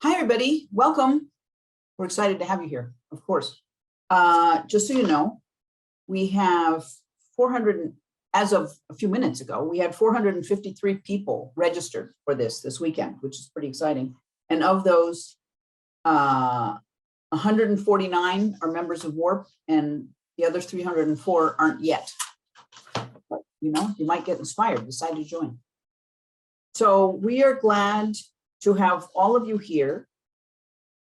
Hi, everybody. Welcome. We're excited to have you here, of course. Just so you know, we have 400, as of a few minutes ago, we had 453 people registered for this weekend, which is pretty exciting. And of those, 149 are members of WARP, and the other 304 aren't yet. But, you know, you might get inspired, decide to join. So we are glad to have all of you here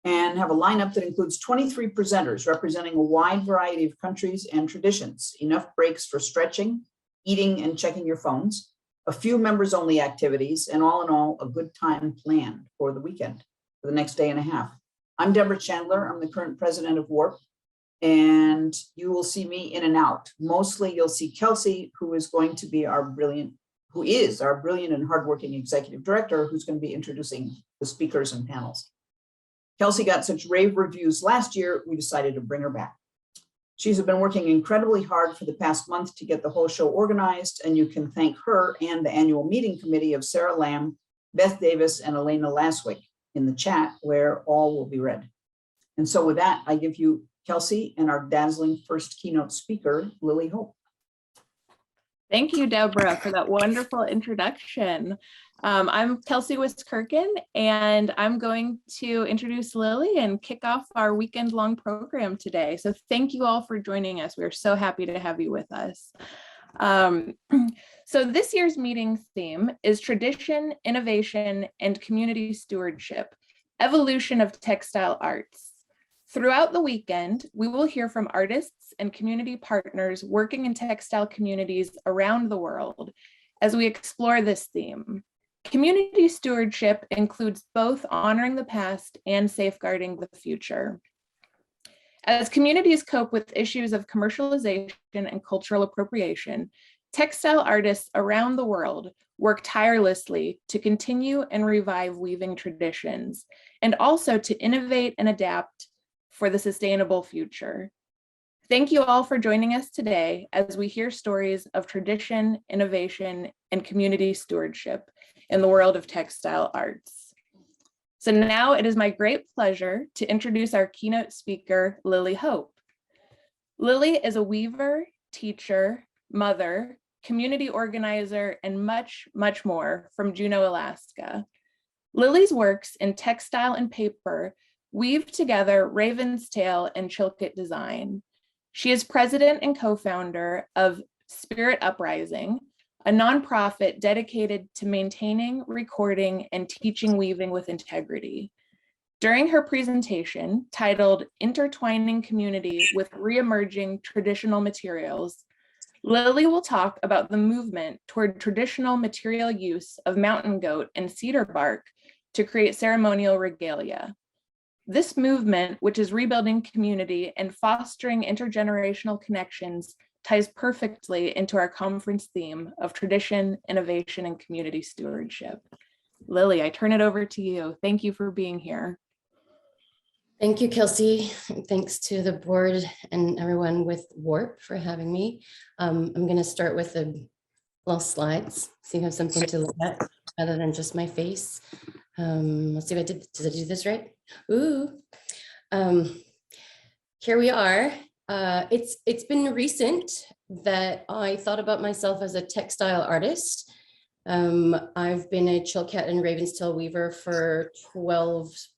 and have a lineup that includes 23 presenters representing a wide variety of countries and traditions, enough breaks for stretching, eating, and checking your phones, a few members only activities, and all in all, a good time planned for the weekend, for the next day and a half. I'm Deborah Chandler. I'm the current president of WARP, and you will see me in and out. Mostly you'll see Kelsey, who is going to be our brilliant and hardworking executive director, who's going to be introducing the speakers and panels. Kelsey got such rave reviews last year, we decided to bring her back. She's been working incredibly hard for the past month to get the whole show organized, and you can thank her and the annual meeting committee of Sarah Lamb, Beth Davis, and Elena Laswick in the chat, where all will be read. And so with that, I give you Kelsey and our dazzling first keynote speaker, Lily Hope. Thank you, Deborah, for that wonderful introduction. I'm Kelsey Wiskirchen, and I'm going to introduce Lily and kick off our weekend-long program today. So thank you all for joining us. We're so happy to have you with us. So this year's meeting theme is Tradition, Innovation, and Community Stewardship, Evolution of Textile Arts. Throughout the weekend, we will hear from artists and community partners working in textile communities around the world as we explore this theme. Community stewardship includes both honoring the past and safeguarding the future. As communities cope with issues of commercialization and cultural appropriation, textile artists around the world work tirelessly to continue and revive weaving traditions, and also to innovate and adapt for the sustainable future. Thank you all for joining us today as we hear stories of tradition, innovation, and community stewardship in the world of textile arts. So now it is my great pleasure to introduce our keynote speaker, Lily Hope. Lily is a weaver, teacher, mother, community organizer, and much, much more from Juneau, Alaska. Lily's works in textile and paper weave together Ravenstail and Chilkat design. She is president and co-founder of Spirit Uprising, a nonprofit dedicated to maintaining, recording, and teaching weaving with integrity. During her presentation, titled Intertwining Community with Reemerging Traditional Materials, Lily will talk about the movement toward traditional material use of mountain goat and cedar bark to create ceremonial regalia. This movement, which is rebuilding community and fostering intergenerational connections, ties perfectly into our conference theme of tradition, innovation, and community stewardship. Lily, I turn it over to you. Thank you for being here. Thank you, Kelsey. Thanks to the board and everyone with WARP for having me. I'm going to start with the little slides, so you have something to look at other than just my face. Let's see if did I do this right? Ooh, here we are. It's been recent that I thought about myself as a textile artist. I've been a Chilkat and Ravenstail weaver for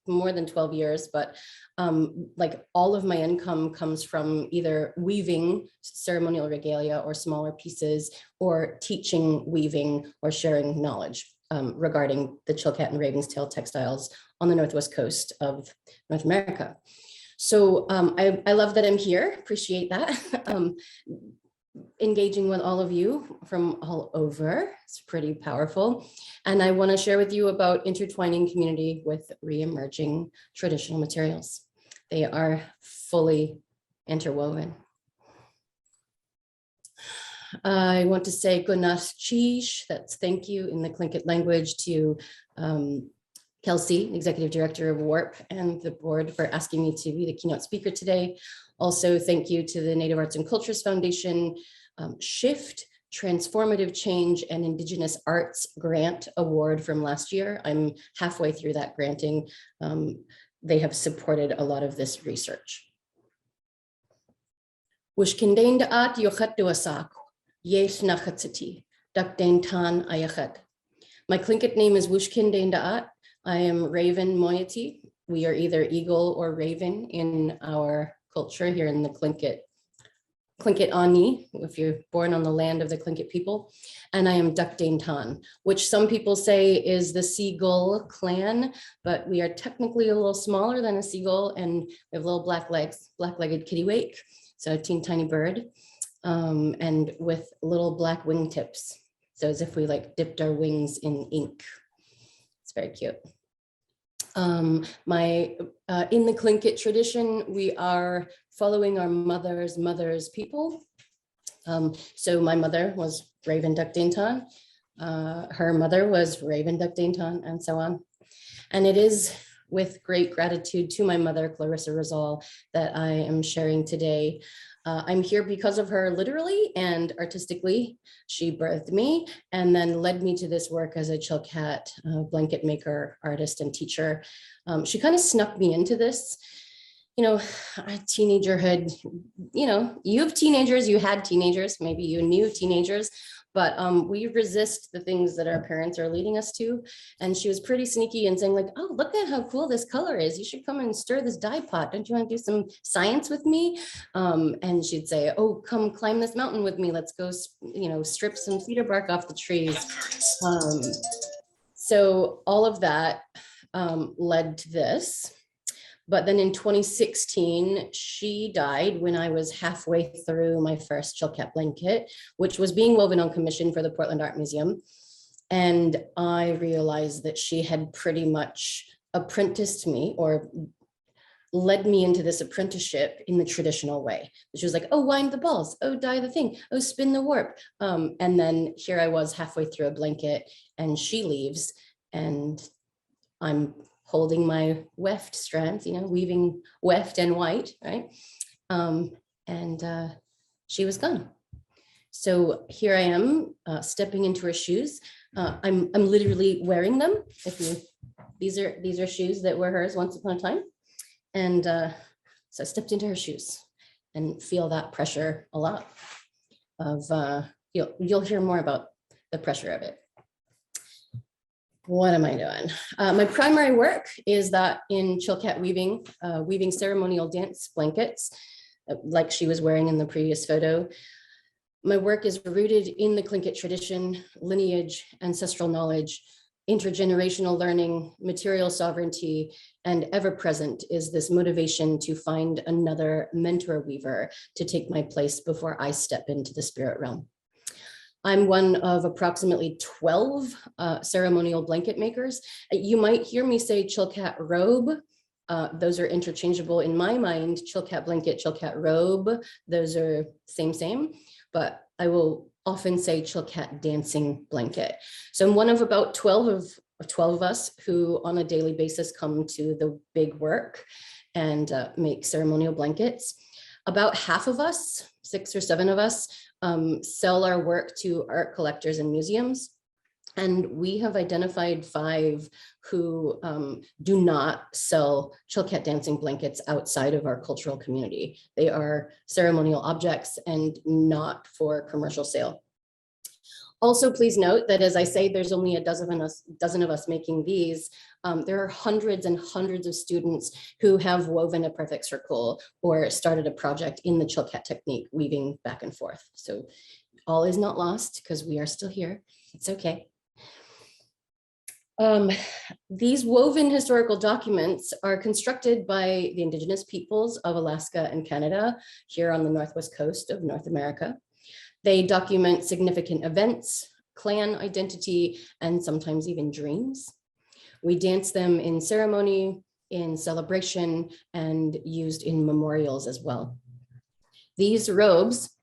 more than 12 years, but like all of my income comes from either weaving ceremonial regalia or smaller pieces, or teaching weaving or sharing knowledge regarding the Chilkat and Ravenstail textiles on the Northwest coast of North America. So I love that I'm here, appreciate that. Engaging with all of you from all over, it's pretty powerful. And I want to share with you about intertwining community with reemerging traditional materials. They are fully interwoven. I want to say Gunat Chish, that's thank you in the Tlingit language, to Kelsey, Executive Director of WARP, and the board for asking me to be the keynote speaker today. Also, thank you to the Native Arts and Cultures Foundation, Shift, Transformative Change and Indigenous Arts Grant Award from last year. I'm halfway through that granting. They have supported a lot of this research. Wishkindain da'at yochat duasak, yes nachatsati, dakdain tan ayachat. My Tlingit name is Wishkindain da'at. I am Raven Moiety. We are either eagle or raven in our culture here in the Tlingit Ani, if you're born on the land of the Tlingit people. And I am Dakdain Tan, which some people say is the seagull clan, but we are technically a little smaller than a seagull, and we have little black legs, black-legged kittiwake, so a teeny tiny bird, and with little black wingtips. So as if we like dipped our wings in ink. It's very cute. In the Tlingit tradition, we are following our mother's people. So my mother was Raven Dakdain Tan, her mother was Raven Dakdain Tan, and so on. And it is with great gratitude to my mother, Clarissa Rizal, that I am sharing today. I'm here because of her literally and artistically. She birthed me and then led me to this work as a Chilkat blanket maker, artist, and teacher. She kind of snuck me into this. You know, teenagerhood, you know, you have teenagers, you had teenagers, maybe you knew teenagers, but we resist the things that our parents are leading us to. And she was pretty sneaky and saying like, oh, look at how cool this color is. You should come and stir this dye pot. Don't you want to do some science with me? And she'd say, oh, come climb this mountain with me. Let's go, you know, strip some cedar bark off the trees. So all of that led to this. But then in 2016, she died when I was halfway through my first Chilkat blanket, which was being woven on commission for the Portland Art Museum. And I realized that she had pretty much apprenticed me or led me into this apprenticeship in the traditional way. She was like, oh, wind the balls, oh, dye the thing, oh, spin the warp. And then here I was halfway through a blanket and she leaves and I'm holding my weft strands, you know, weaving weft and white, right? She was gone. So here I am stepping into her shoes. I'm literally wearing them. These are shoes that were hers once upon a time. And so I stepped into her shoes and feel that pressure a lot of, you'll hear more about the pressure of it. What am I doing? My primary work is that in Chilkat weaving, weaving ceremonial dance blankets, like she was wearing in the previous photo. My work is rooted in the Tlingit tradition, lineage, ancestral knowledge, intergenerational learning, material sovereignty, and ever present is this motivation to find another mentor weaver to take my place before I step into the spirit realm. I'm one of approximately 12 ceremonial blanket makers. You might hear me say Chilkat robe. Those are interchangeable in my mind. Chilkat blanket, Chilkat robe, those are same, but I will often say Chilkat dancing blanket. So I'm one of about 12 of us who on a daily basis come to the big work and make ceremonial blankets. About half of us, 6 or 7 of us, sell our work to art collectors and museums. And we have identified 5 who do not sell Chilkat dancing blankets outside of our cultural community. They are ceremonial objects and not for commercial sale. Also, please note that as I say, there's only a dozen of us making these. There are hundreds and hundreds of students who have woven a perfect circle or started a project in the Chilkat technique, weaving back and forth. So all is not lost because we are still here. It's okay. These woven historical documents are constructed by the indigenous peoples of Alaska and Canada here on the northwest coast of North America. They document significant events, clan identity, and sometimes even dreams. We dance them in ceremony, in celebration, and used in memorials as well. These robes,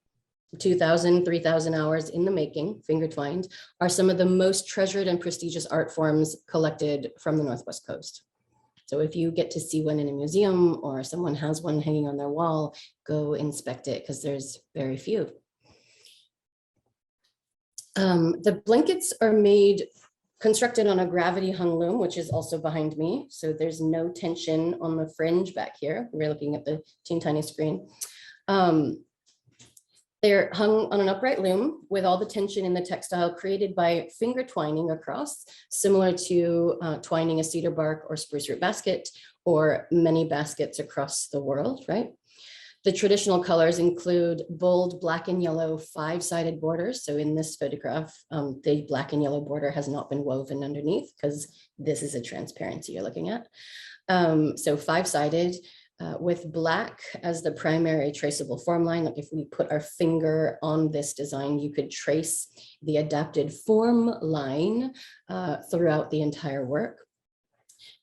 2,000, 3,000 hours in the making, finger twined, are some of the most treasured and prestigious art forms collected from the Northwest Coast. So if you get to see one in a museum or someone has one hanging on their wall, go inspect it because there's very few. The blankets are constructed on a gravity hung loom, which is also behind me. So there's no tension on the fringe back here. We're looking at the teeny tiny screen. They're hung on an upright loom with all the tension in the textile created by finger twining across, similar to twining a cedar bark or spruce root basket, or many baskets across the world, right? The traditional colors include bold black and yellow 5-sided borders. So in this photograph, the black and yellow border has not been woven underneath because this is a transparency you're looking at. So 5-sided with black as the primary traceable form line. Like if we put our finger on this design, you could trace the adapted form line throughout the entire work.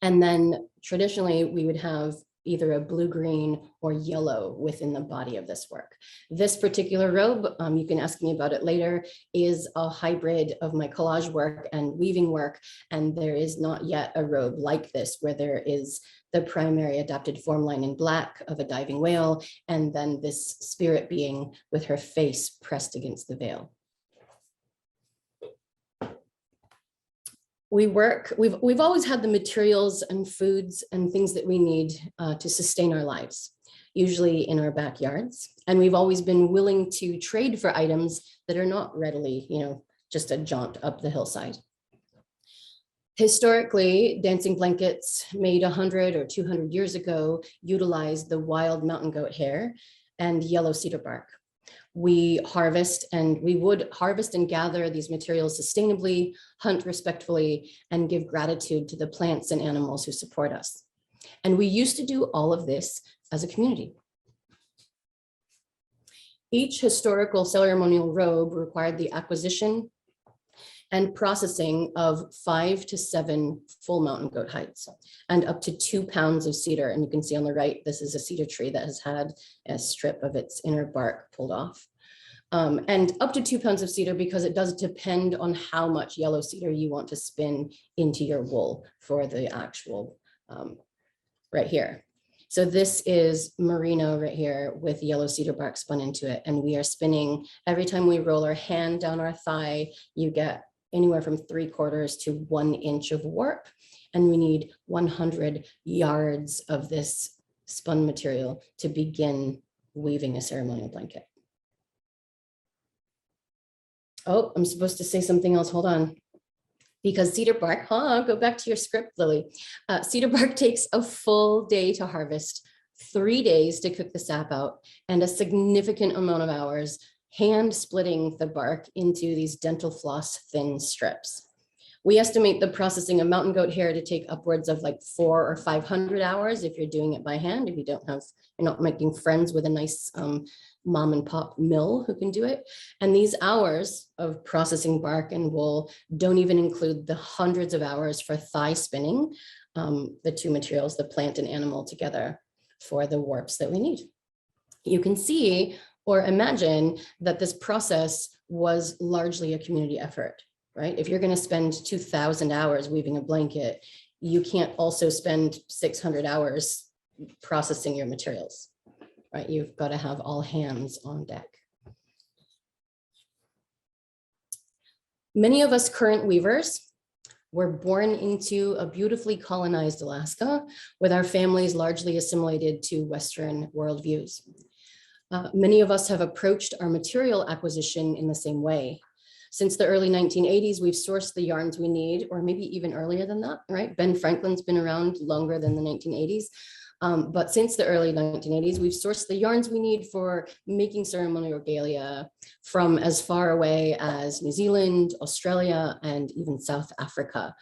And then traditionally we would have either a blue-green or yellow within the body of this work. This particular robe, you can ask me about it later, is a hybrid of my collage work and weaving work, and there is not yet a robe like this where there is the primary adapted form line in black of a diving whale, and then this spirit being with her face pressed against the veil. We've always had the materials and foods and things that we need to sustain our lives, usually in our backyards. And we've always been willing to trade for items that are not readily, just a jaunt up the hillside. Historically, dancing blankets made 100 or 200 years ago utilized the wild mountain goat hair and yellow cedar bark. We would harvest and gather these materials sustainably, hunt respectfully, and give gratitude to the plants and animals who support us. And we used to do all of this as a community. Each historical ceremonial robe required the acquisition and processing of 5 to 7 full mountain goat hides and up to 2 pounds of cedar. And you can see on the right, this is a cedar tree that has had a strip of its inner bark pulled off. And up to 2 pounds of cedar, because it does depend on how much yellow cedar you want to spin into your wool for the actual right here. So this is merino right here with yellow cedar bark spun into it. And we are spinning, every time we roll our hand down our thigh, you get anywhere from 3/4 to 1 inch of warp. And we need 100 yards of this spun material to begin weaving a ceremonial blanket. Oh, I'm supposed to say something else, hold on. Because cedar bark, go back to your script, Lily. Cedar bark takes a full day to harvest, 3 days to cook the sap out, and a significant amount of hours hand splitting the bark into these dental floss thin strips. We estimate the processing of mountain goat hair to take upwards of like 400 or 500 hours if you're doing it by hand, if you're not making friends with a nice mom and pop mill who can do it. And these hours of processing bark and wool don't even include the hundreds of hours for thigh spinning, the two materials, the plant and animal together, for the warps that we need. You can see or imagine that this process was largely a community effort, right? If you're going to spend 2,000 hours weaving a blanket, you can't also spend 600 hours processing your materials, right? You've got to have all hands on deck. Many of us current weavers were born into a beautifully colonized Alaska with our families largely assimilated to Western worldviews. Many of us have approached our material acquisition in the same way. Since the early 1980s, we've sourced the yarns we need, or maybe even earlier than that, right? Ben Franklin's been around longer than the 1980s. But since the early 1980s, we've sourced the yarns we need for making ceremonial regalia from as far away as New Zealand, Australia, and even South Africa,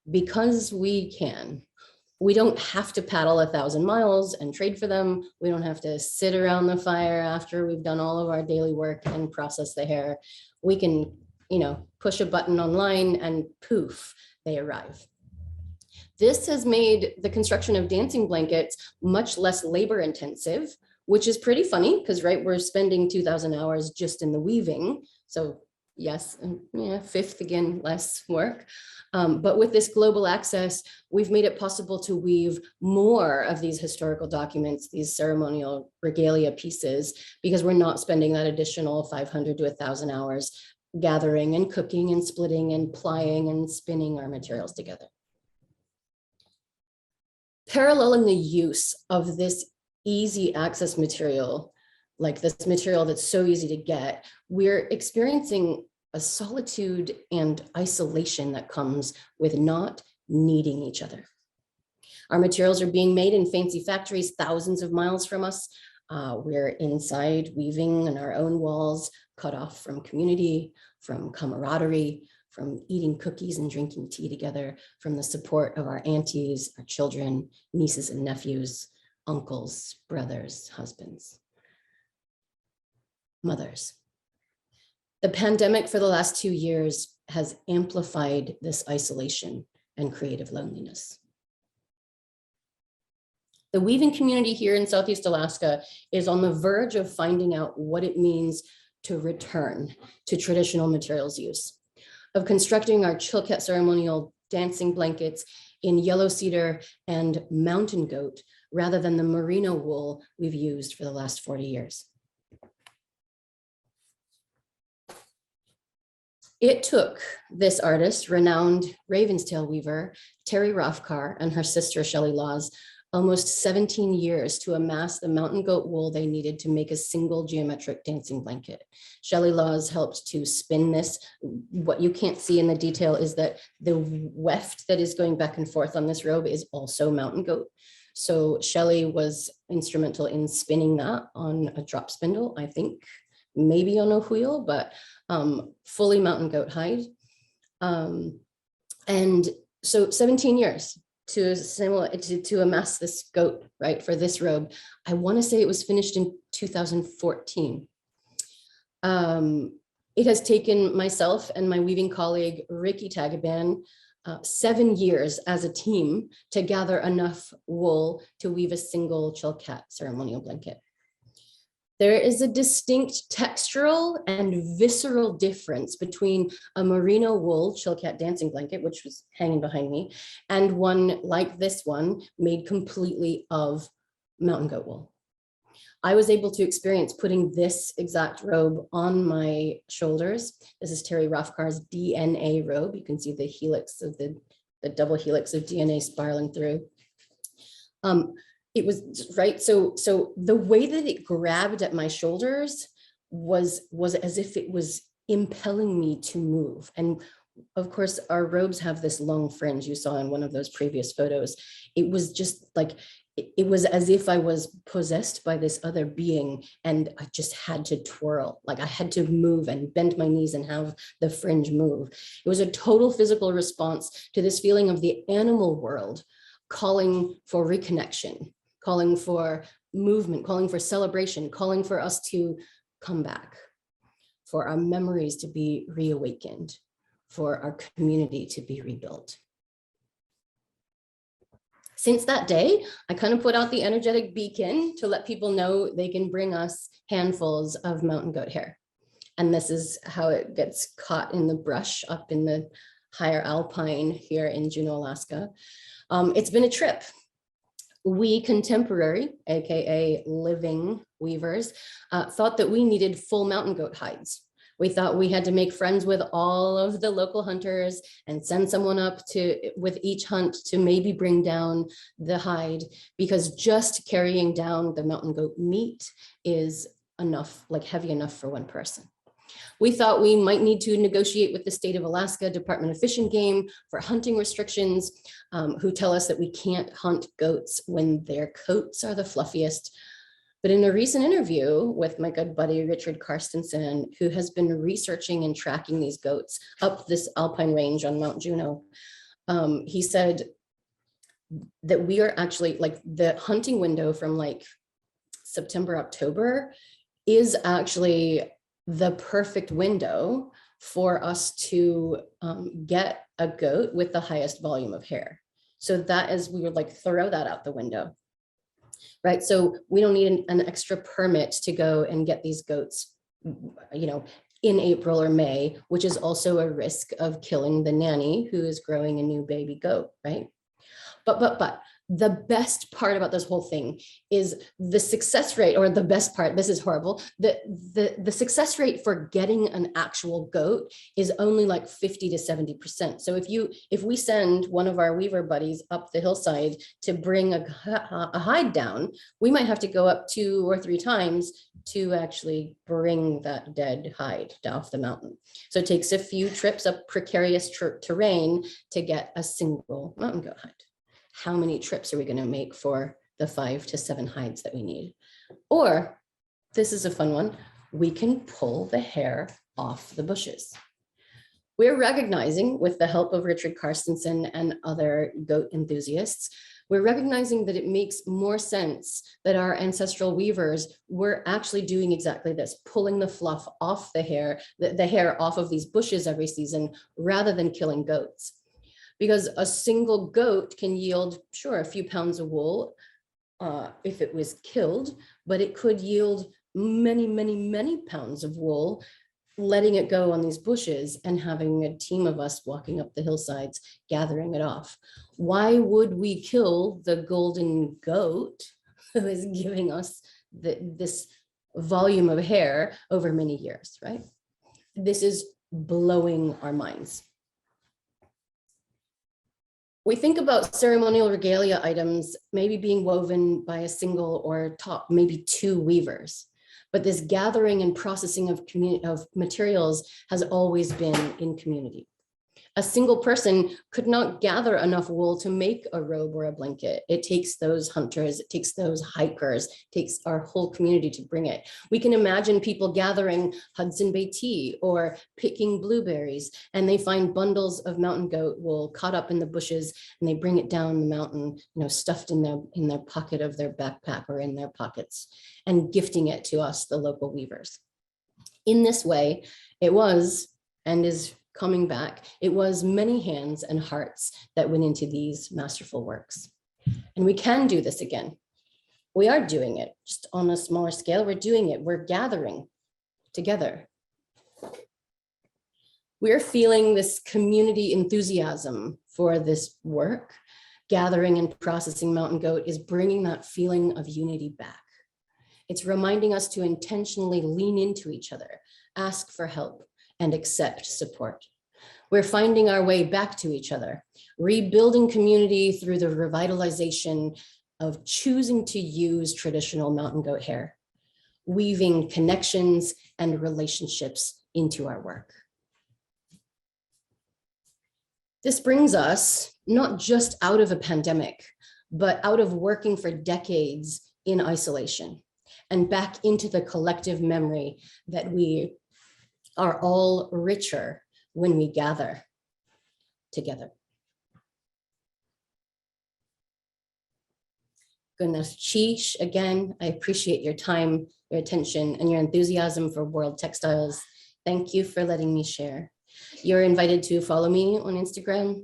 because we can. We don't have to paddle 1,000 miles and trade for them. We don't have to sit around the fire after we've done all of our daily work and process the hair. We can, push a button online and poof, they arrive. This has made the construction of dancing blankets much less labor intensive, which is pretty funny because, right, we're spending 2,000 hours just in the weaving. So yes, fifth again, less work. But with this global access, we've made it possible to weave more of these historical documents, these ceremonial regalia pieces, because we're not spending that additional 500 to 1,000 hours gathering and cooking and splitting and plying and spinning our materials together. Paralleling the use of this easy access material, like this material that's so easy to get, we're experiencing a solitude and isolation that comes with not needing each other. Our materials are being made in fancy factories thousands of miles from us. We're inside weaving on our own walls, cut off from community, from camaraderie, from eating cookies and drinking tea together, from the support of our aunties, our children, nieces and nephews, uncles, brothers, husbands, mothers. The pandemic for the last 2 years has amplified this isolation and creative loneliness. The weaving community here in Southeast Alaska is on the verge of finding out what it means to return to traditional materials use, of constructing our Chilkat ceremonial dancing blankets in yellow cedar and mountain goat, rather than the merino wool we've used for the last 40 years. It took this artist, renowned Ravenstail weaver, Terry Rafcar, and her sister, Shelley Laws, almost 17 years to amass the mountain goat wool they needed to make a single geometric dancing blanket. Shelley Laws helped to spin this. What you can't see in the detail is that the weft that is going back and forth on this robe is also mountain goat. So Shelley was instrumental in spinning that on a drop spindle, I think, maybe on a wheel, but fully mountain goat hide. And so 17 years to amass this goat, right, for this robe. I want to say it was finished in 2014. It has taken myself and my weaving colleague, Ricky Tagaban, 7 years as a team to gather enough wool to weave a single Chilkat ceremonial blanket. There is a distinct textural and visceral difference between a merino wool Chilkat dancing blanket, which was hanging behind me, and one like this one made completely of mountain goat wool. I was able to experience putting this exact robe on my shoulders. This is Terry Rafcar's DNA robe. You can see the helix of the double helix of DNA spiraling through. It was right. So the way that it grabbed at my shoulders was as if it was impelling me to move. And of course, our robes have this long fringe you saw in one of those previous photos. It was just like, it was as if I was possessed by this other being and I just had to twirl. Like I had to move and bend my knees and have the fringe move. It was a total physical response to this feeling of the animal world calling for reconnection, calling for movement, calling for celebration, calling for us to come back, for our memories to be reawakened, for our community to be rebuilt. Since that day, I kind of put out the energetic beacon to let people know they can bring us handfuls of mountain goat hair. And this is how it gets caught in the brush up in the higher alpine here in Juneau, Alaska. It's been a trip. We contemporary, AKA living weavers, thought that we needed full mountain goat hides. We thought we had to make friends with all of the local hunters and send someone up with each hunt to maybe bring down the hide, because just carrying down the mountain goat meat is enough, like heavy enough for one person. We thought we might need to negotiate with the state of Alaska Department of Fish and Game for hunting restrictions, who tell us that we can't hunt goats when their coats are the fluffiest. But in a recent interview with my good buddy, Richard Karstensen, who has been researching and tracking these goats up this alpine range on Mount Juneau, he said that we are actually, like, the hunting window from like September, October is actually the perfect window for us to get a goat with the highest volume of hair. So that is, we would like throw that out the window, right? So we don't need an extra permit to go and get these goats, you know, in April or May, which is also a risk of killing the nanny who is growing a new baby goat, right? But The best part about this whole thing is the success rate, or the best part, this is horrible, the success rate for getting an actual goat is only like 50 to 70%. So if we send one of our weaver buddies up the hillside to bring a hide down, we might have to go up 2 or 3 times to actually bring that dead hide off the mountain. So it takes a few trips up precarious terrain to get a single mountain goat hide. How many trips are we going to make for the 5 to 7 hides that we need? Or, this is a fun one, we can pull the hair off the bushes. We're recognizing, with the help of Richard Carstensen and other goat enthusiasts, we're recognizing that it makes more sense that our ancestral weavers were actually doing exactly this, pulling the fluff off the hair off of these bushes every season, rather than killing goats. Because a single goat can yield, sure, a few pounds of wool if it was killed, but it could yield many, many, many pounds of wool, letting it go on these bushes and having a team of us walking up the hillsides, gathering it off. Why would we kill the golden goat who is giving us this volume of hair over many years, right? This is blowing our minds. We think about ceremonial regalia items maybe being woven by a single or top, maybe 2 weavers. But this gathering and processing of materials has always been in community. A single person could not gather enough wool to make a robe or a blanket. It takes those hunters, it takes those hikers, it takes our whole community to bring it. We can imagine people gathering Hudson Bay tea or picking blueberries, and they find bundles of mountain goat wool caught up in the bushes, and they bring it down the mountain, stuffed in their pocket of their backpack or in their pockets, and gifting it to us, the local weavers. In this way, it was, and is coming back, it was many hands and hearts that went into these masterful works. And we can do this again. We are doing it, just on a smaller scale. We're doing it. We're gathering together. We're feeling this community enthusiasm for this work. Gathering and processing mountain goat is bringing that feeling of unity back. It's reminding us to intentionally lean into each other, ask for help, and accept support. We're finding our way back to each other, rebuilding community through the revitalization of choosing to use traditional mountain goat hair, weaving connections and relationships into our work. This brings us not just out of a pandemic, but out of working for decades in isolation and back into the collective memory that we are all richer when we gather together. Goodness, Chish, again, I appreciate your time, your attention, and your enthusiasm for world textiles. Thank you for letting me share. You're invited to follow me on Instagram,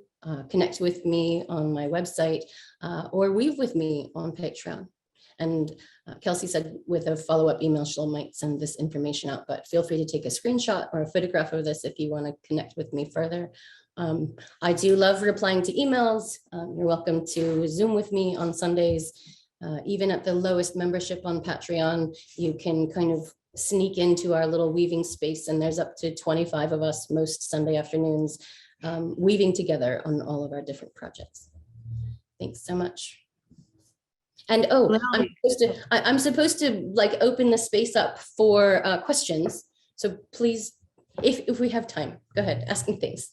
connect with me on my website, or weave with me on Patreon. And Kelsey said with a follow-up email, she might send this information out, but feel free to take a screenshot or a photograph of this if you want to connect with me further. I do love replying to emails. You're welcome to Zoom with me on Sundays. Even at the lowest membership on Patreon, you can kind of sneak into our little weaving space, and there's up to 25 of us most Sunday afternoons weaving together on all of our different projects. Thanks so much. And oh, I'm supposed to like open the space up for questions. So please, if we have time, go ahead, asking things.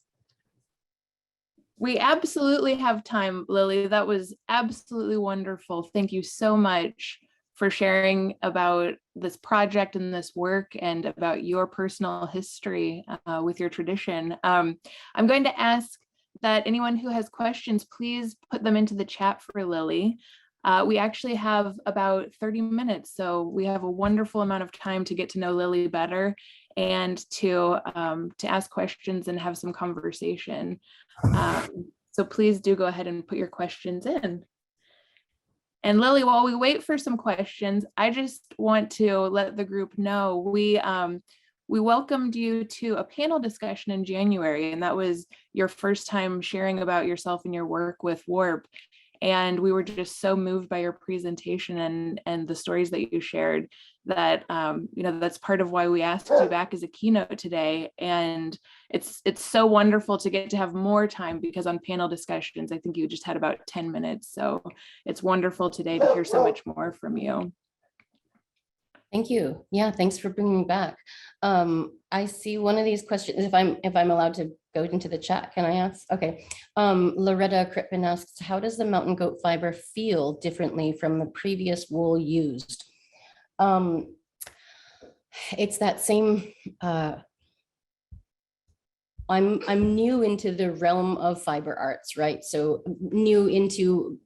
We absolutely have time, Lily. That was absolutely wonderful. Thank you so much for sharing about this project and this work and about your personal history with your tradition. I'm going to ask that anyone who has questions, please put them into the chat for Lily. We actually have about 30 minutes, so we have a wonderful amount of time to get to know Lily better and to ask questions and have some conversation. So please do go ahead and put your questions in. And Lily, while we wait for some questions, I just want to let the group know we welcomed you to a panel discussion in January, and that was your first time sharing about yourself and your work with Warp. And we were just so moved by your presentation and the stories that you shared that, that's part of why we asked you back as a keynote today. And it's so wonderful to get to have more time, because on panel discussions, I think you just had about 10 minutes. So it's wonderful today to hear so much more from you. Thank you. Yeah, thanks for bringing me back. I see one of these questions, if I'm allowed to go into the chat, can I ask? Okay. Loretta Crippen asks, how does the mountain goat fiber feel differently from the previous wool used? It's that same, I'm new into the realm of fiber arts, right? So new into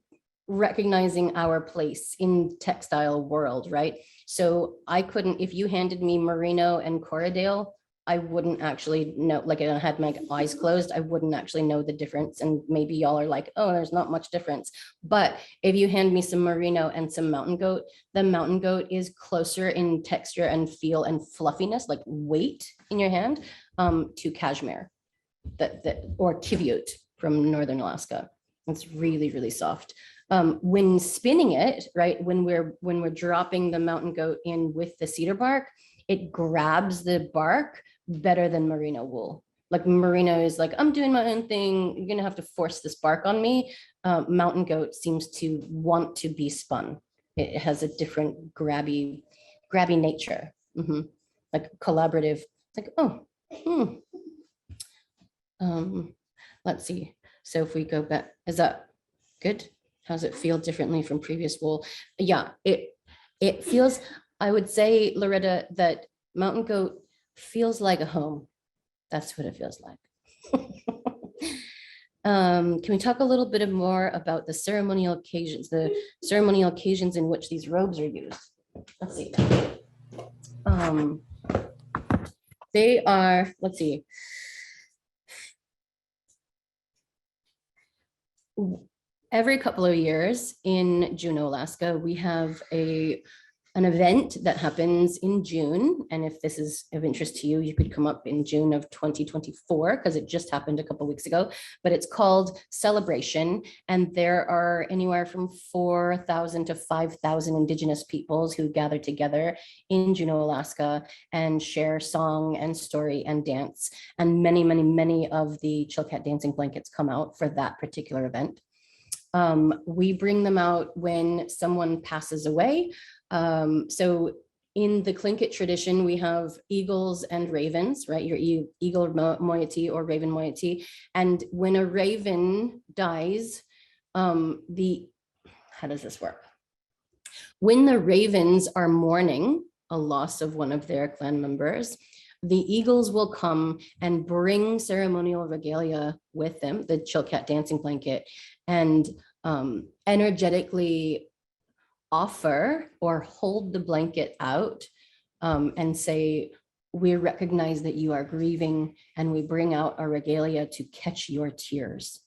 recognizing our place in textile world, right? So I couldn't, if you handed me Merino and Corriedale, I wouldn't actually know, like I had my eyes closed, I wouldn't actually know the difference. And maybe y'all are like, oh, there's not much difference. But if you hand me some Merino and some mountain goat, the mountain goat is closer in texture and feel and fluffiness, like weight in your hand, to cashmere or Kiviot from Northern Alaska. It's really, really soft. When spinning it, right, when we're dropping the mountain goat in with the cedar bark, it grabs the bark better than merino wool. Like merino is like, I'm doing my own thing, you're gonna have to force this bark on me. Mountain goat seems to want to be spun. It has a different grabby nature. Like collaborative. It's like, oh, let's see. So if we go back, is that good? How does it feel differently from previous wool? Yeah, it feels, I would say, Loretta, that mountain goat feels like a home. That's what it feels like. Can we talk a little bit more about the ceremonial occasions in which these robes are used? Let's see. They are, let's see. Every couple of years in Juneau, Alaska, we have an event that happens in June. And if this is of interest to you, you could come up in June of 2024, because it just happened a couple of weeks ago, but it's called Celebration. And there are anywhere from 4,000 to 5,000 indigenous peoples who gather together in Juneau, Alaska, and share song and story and dance. And many, many, many of the Chilkat dancing blankets come out for that particular event. We bring them out when someone passes away. So in the Tlingit tradition, we have eagles and ravens, right? Your eagle moiety or raven moiety. And when a raven dies, how does this work? When the ravens are mourning a loss of one of their clan members, the eagles will come and bring ceremonial regalia with them, the Chilkat dancing blanket, and energetically offer or hold the blanket out and say, we recognize that you are grieving, and we bring out our regalia to catch your tears.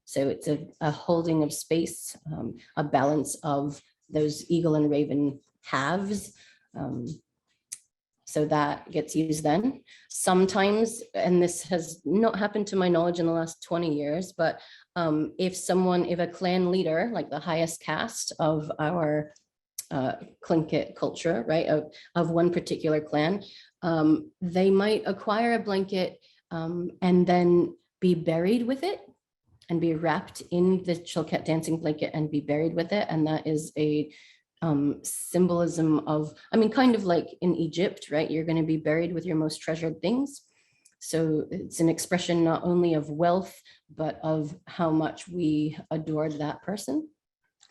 So it's a holding of space, a balance of those eagle and raven halves. So that gets used then. Sometimes, and this has not happened to my knowledge in the last 20 years, but if a clan leader, like the highest caste of our Tlingit culture, right, of one particular clan, they might acquire a blanket and then be buried with it and be wrapped in the Chilkat dancing blanket and be buried with it. And that is a symbolism of, I mean, kind of like in Egypt, right? You're going to be buried with your most treasured things. So it's an expression not only of wealth, but of how much we adored that person,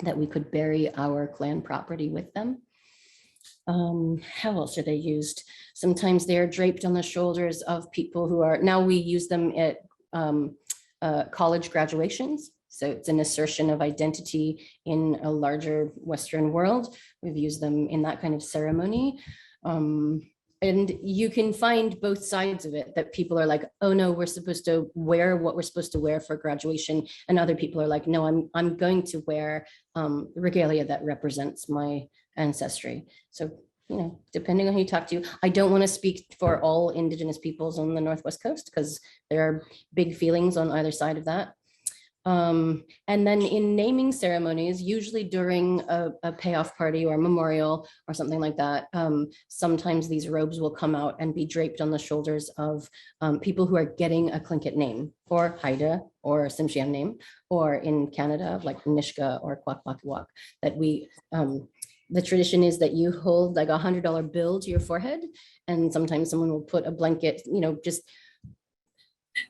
that we could bury our clan property with them. How else are they used? Sometimes they're draped on the shoulders of people who are, now we use them at college graduations. So it's an assertion of identity in a larger Western world. We've used them in that kind of ceremony. And you can find both sides of it, that people are like, oh no, we're supposed to wear what we're supposed to wear for graduation. And other people are like, no, I'm going to wear regalia that represents my ancestry. So, you know, depending on who you talk to, I don't want to speak for all indigenous peoples on the Northwest Coast, because there are big feelings on either side of that. And then in naming ceremonies, usually during a payoff party or a memorial or something like that, sometimes these robes will come out and be draped on the shoulders of people who are getting a Tlingit name, or Haida, or Tsimshian name, or in Canada, like Nishka or Kwakwakawak, that we, the tradition is that you hold like $100 bill to your forehead, and sometimes someone will put a blanket, you know, just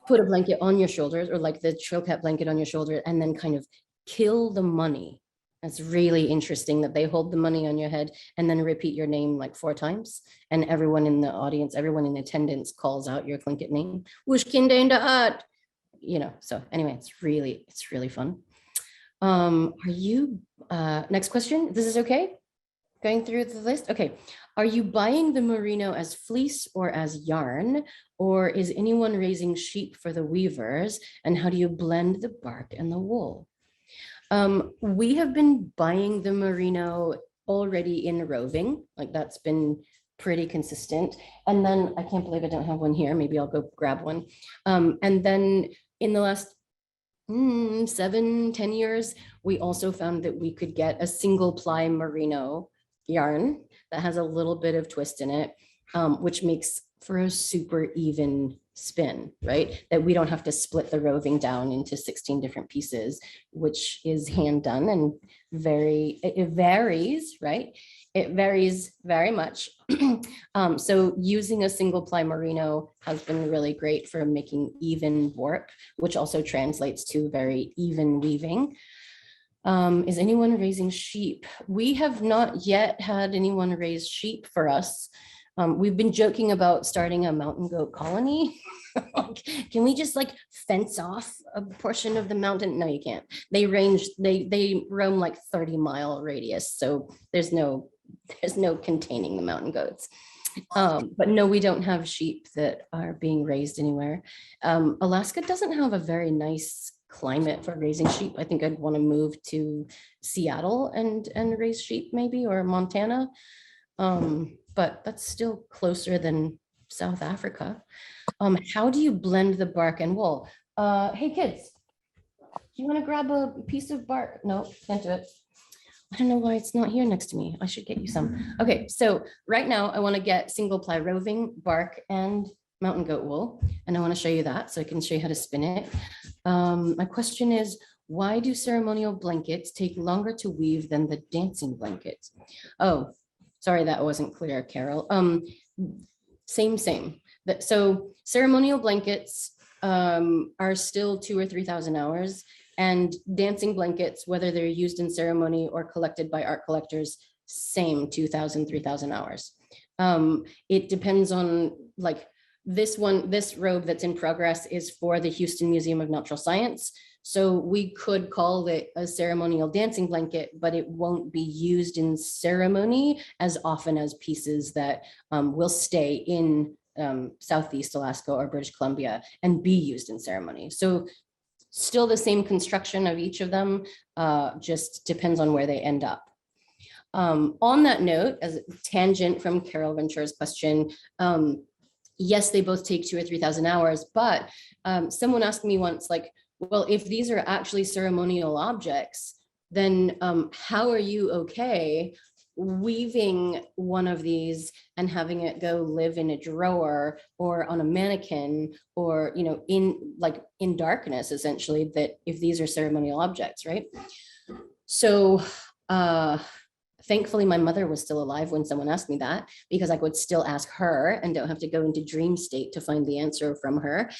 put a blanket on your shoulders, or like the Chilkat blanket on your shoulder, and then kind of kill the money. That's really interesting that they hold the money on your head and then repeat your name like 4 times. And everyone in the audience, everyone in attendance calls out your Tlingit name. Wushkindaindaat. You know, so anyway, it's really fun. Are you, next question, this is okay? Going through the list? Okay. Are you buying the merino as fleece or as yarn? Or is anyone raising sheep for the weavers? And how do you blend the bark and the wool? We have been buying the merino already in roving, like that's been pretty consistent. And then I can't believe I don't have one here. Maybe I'll go grab one. And then in the last 7-10 years, we also found that we could get a single ply merino yarn that has a little bit of twist in it, which makes for a super even spin, right? That we don't have to split the roving down into 16 different pieces, which is hand done and it varies, right? It varies very much. So using a single ply merino has been really great for making even warp, which also translates to very even weaving. Is anyone raising sheep? We have not yet had anyone raise sheep for us. We've been joking about starting a mountain goat colony. Can we just like fence off a portion of the mountain? No, you can't. They roam like 30-mile radius. So there's no containing the mountain goats. But no, we don't have sheep that are being raised anywhere. Alaska doesn't have a very nice climate for raising sheep. I think I'd want to move to Seattle and raise sheep maybe, or Montana. But that's still closer than South Africa. How do you blend the bark and wool? Hey kids, do you want to grab a piece of bark? No, can't do it. I don't know why it's not here next to me. I should get you some. Okay, so right now I want to get single ply roving bark and mountain goat wool, and I want to show you that so I can show you how to spin it. My question is, why do ceremonial blankets take longer to weave than the dancing blankets? Oh, sorry, that wasn't clear, Carol. Same. So ceremonial blankets are still 2,000 or 3,000 hours, and dancing blankets, whether they're used in ceremony or collected by art collectors, same 2,000, 3,000 hours. It depends on, like, this robe that's in progress is for the Houston Museum of Natural Science. So we could call it a ceremonial dancing blanket, but it won't be used in ceremony as often as pieces that will stay in Southeast Alaska or British Columbia and be used in ceremony. So still the same construction of each of them, just depends on where they end up. On that note, as a tangent from Carol Ventura's question, yes, they both take 2,000 or 3,000 hours, but someone asked me once, like, well, if these are actually ceremonial objects, then how are you okay weaving one of these and having it go live in a drawer or on a mannequin, or, you know, in darkness, essentially, that if these are ceremonial objects, right? So thankfully, my mother was still alive when someone asked me that, because I could still ask her and don't have to go into dream state to find the answer from her.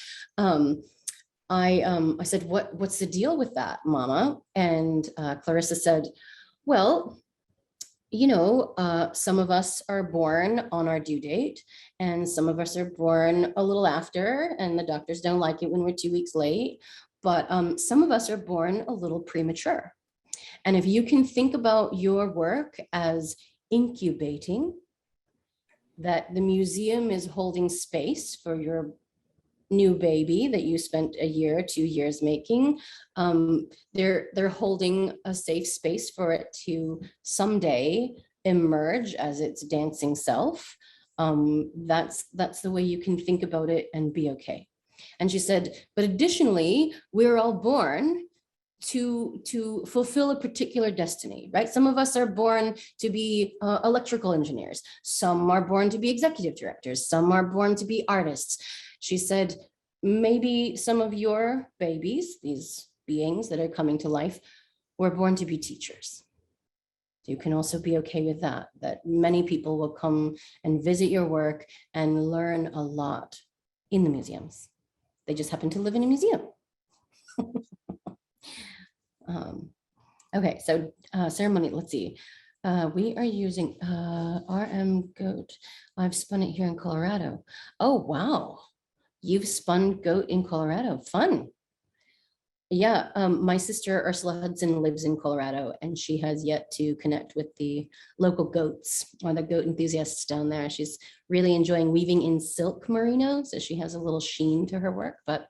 I said, what's the deal with that, Mama? And Clarissa said, well, you know, some of us are born on our due date, and some of us are born a little after, and the doctors don't like it when we're 2 weeks late, but some of us are born a little premature. And if you can think about your work as incubating, that the museum is holding space for your new baby that you spent 1 year, 2 years making, they're holding a safe space for it to someday emerge as its dancing self. That's the way you can think about it and be okay. And she said, but additionally, we're all born to fulfill a particular destiny, right? Some of us are born to be electrical engineers. Some are born to be executive directors. Some are born to be artists. She said, maybe some of your babies, these beings that are coming to life, were born to be teachers. You can also be okay with that, that many people will come and visit your work and learn a lot in the museums. They just happen to live in a museum. Okay, so ceremony, let's see. We are using RM goat. I've spun it here in Colorado. Oh, wow. You've spun goat in Colorado. Fun. Yeah, my sister Ursula Hudson lives in Colorado, and she has yet to connect with the local goats or the goat enthusiasts down there. She's really enjoying weaving in silk merino, so she has a little sheen to her work. But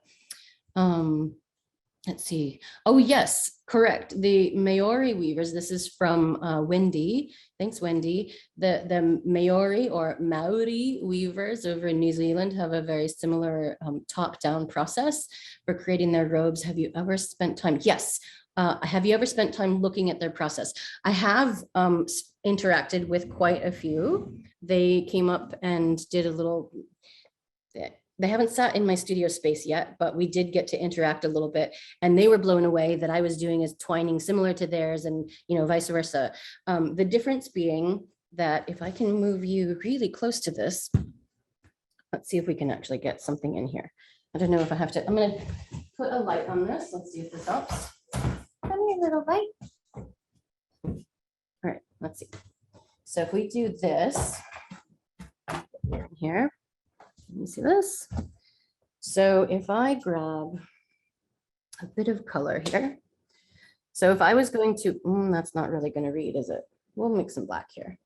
let's see. Oh, yes, correct. The Maori weavers, this is from Wendy. Thanks, Wendy. The Maori or Maori weavers over in New Zealand have a very similar top-down process for creating their robes. Have you ever spent time? Yes. Have you ever spent time looking at their process? I have interacted with quite a few. They came up and did a little, they haven't sat in my studio space yet, but we did get to interact a little bit, and they were blown away that I was doing is twining similar to theirs, and vice versa. The difference being that if I can move you really close to this, let's see if we can actually get something in here. I don't know if I have to, I'm going to put a light on this. Let's see if this helps. Come here, little light. All right, let's see. So if we do this here, you see this? So if I grab a bit of color here. So if I was going to, that's not really going to read, is it? We'll mix some black here.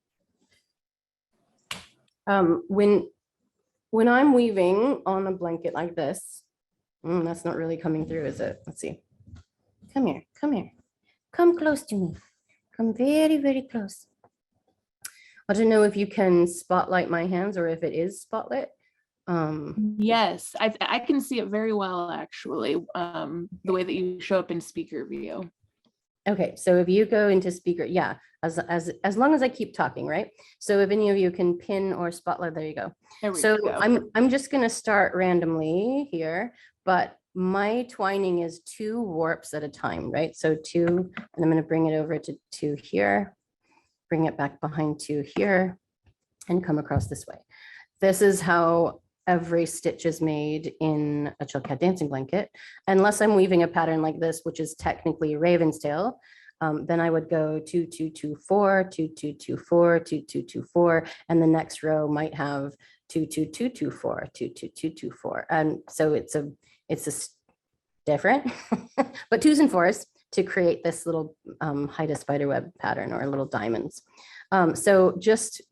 When I'm weaving on a blanket like this, that's not really coming through, is it? Let's see. Come here, come here. Come close to me. Come very, very close. I don't know if you can spotlight my hands or if it is spotlit. Yes, I can see it very well, actually, the way that you show up in speaker view. Okay, so if you go into speaker, yeah, as long as I keep talking, right? So if any of you can pin or spotlight, there you go. So I'm just going to start randomly here, but my twining is 2 warps at a time, right? So 2, and I'm going to bring it over to 2 here, bring it back behind 2 here, and come across this way. This is how every stitch is made in a Chilkat dancing blanket, unless I'm weaving a pattern like this, which is technically Ravenstail. Then I would go 2, 2, 2, 4, 2, 2, 2, 4, 2, 2, 2, 4, and the next row might have 2, 2, 2, 2, 4, 2, 2, 2, 2, 4, and so it's a different, but 2s and 4s to create this little Haida spiderweb pattern or little diamonds. So just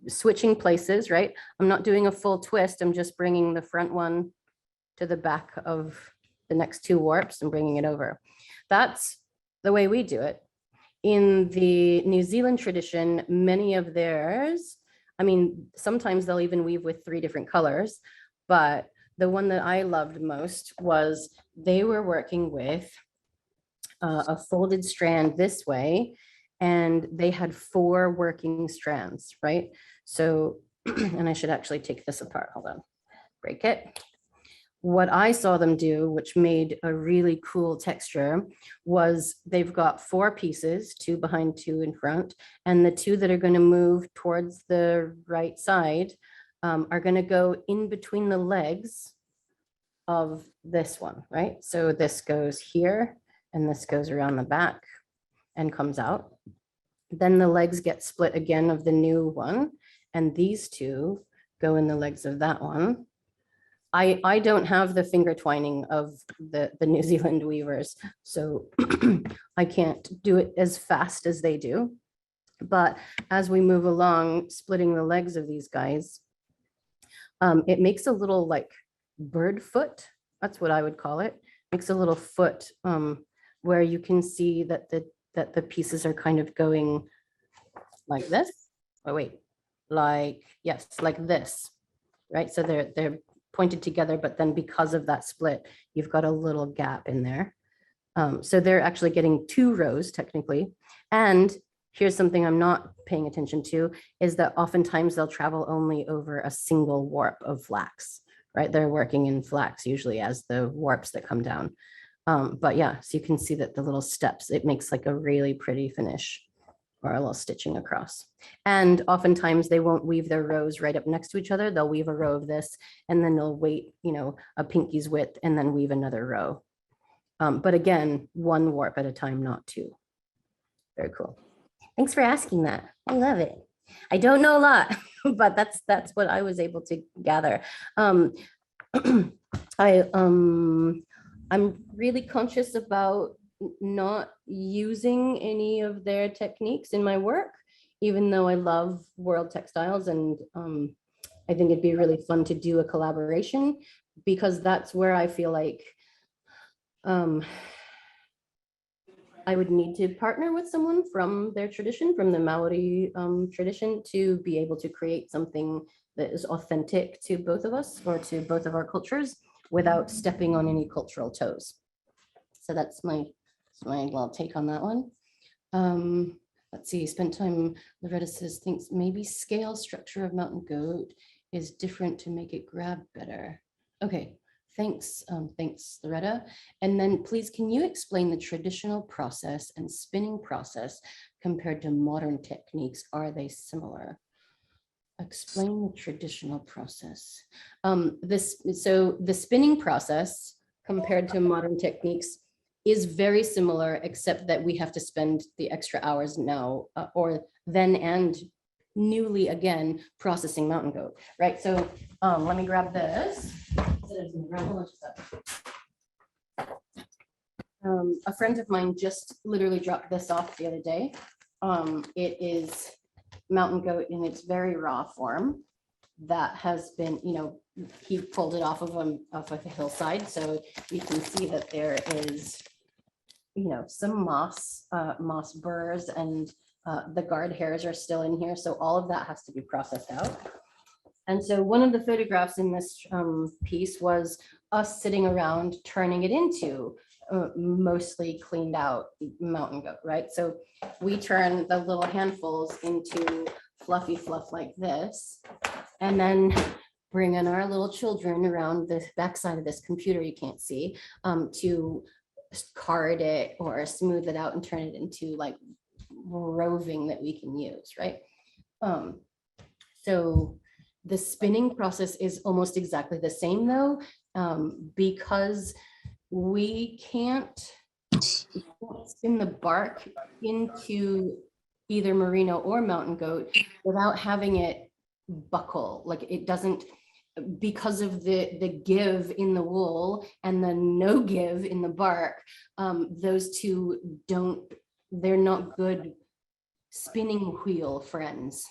switching places, right? I'm not doing a full twist. I'm just bringing the front one to the back of the next 2 warps and bringing it over. That's the way we do it. In the New Zealand tradition, many of theirs, I mean, sometimes they'll even weave with 3 different colors, but the one that I loved most was they were working with a folded strand this way, and they had 4 working strands, right? So, and I should actually take this apart. Hold on, break it. What I saw them do, which made a really cool texture, was they've got 4 pieces, 2 behind, 2 in front, and the 2 that are going to move towards the right side are going to go in between the legs of this one, right? So this goes here, and this goes around the back and comes out. Then the legs get split again of the new one, and these 2 go in the legs of that one. I don't have the finger twining of the New Zealand weavers, so I can't do it as fast as they do. But as we move along, splitting the legs of these guys, it makes a little like bird foot. That's what I would call it. Makes a little foot where you can see that the pieces are kind of going like this. Oh wait, like, yes, like this, right? So they're pointed together, but then because of that split, you've got a little gap in there. So they're actually getting 2 rows technically. And here's something I'm not paying attention to is that oftentimes they'll travel only over a single warp of flax, right? They're working in flax usually as the warps that come down. But yeah, so you can see that the little steps, it makes like a really pretty finish or a little stitching across. And oftentimes they won't weave their rows right up next to each other. They'll weave a row of this and then they'll wait, you know, a pinky's width and then weave another row. But again, 1 warp at a time, not 2. Very cool. Thanks for asking that. I love it. I don't know a lot, but that's what I was able to gather. I'm really conscious about not using any of their techniques in my work, even though I love world textiles and I think it'd be really fun to do a collaboration because that's where I feel like I would need to partner with someone from their tradition, from the Maori tradition, to be able to create something that is authentic to both of us or to both of our cultures without stepping on any cultural toes. So that's my little take on that one. Let's see, spent time, Loretta says, thinks maybe scale structure of mountain goat is different to make it grab better. Okay. Thanks, Loretta. And then please, can you explain the traditional process and spinning process compared to modern techniques? Are they similar? Explain the traditional process. So the spinning process compared to modern techniques is very similar, except that we have to spend the extra hours now or then and newly again processing mountain goat, right? So let me grab this. A friend of mine just literally dropped this off the other day. It is mountain goat in its very raw form that has been, you know, he pulled it off of a hillside. So you can see that there is, you know, some moss burrs and the guard hairs are still in here. So all of that has to be processed out. And so one of the photographs in this piece was us sitting around turning it into mostly cleaned out mountain goat, right? So we turn the little handfuls into fluffy fluff like this, and then bring in our little children around the backside of this computer you can't see to card it or smooth it out and turn it into like roving that we can use, right? So the spinning process is almost exactly the same though, because we can't spin the bark into either merino or mountain goat without having it buckle. Like it doesn't, because of the give in the wool and the no give in the bark, those two they're not good spinning wheel friends.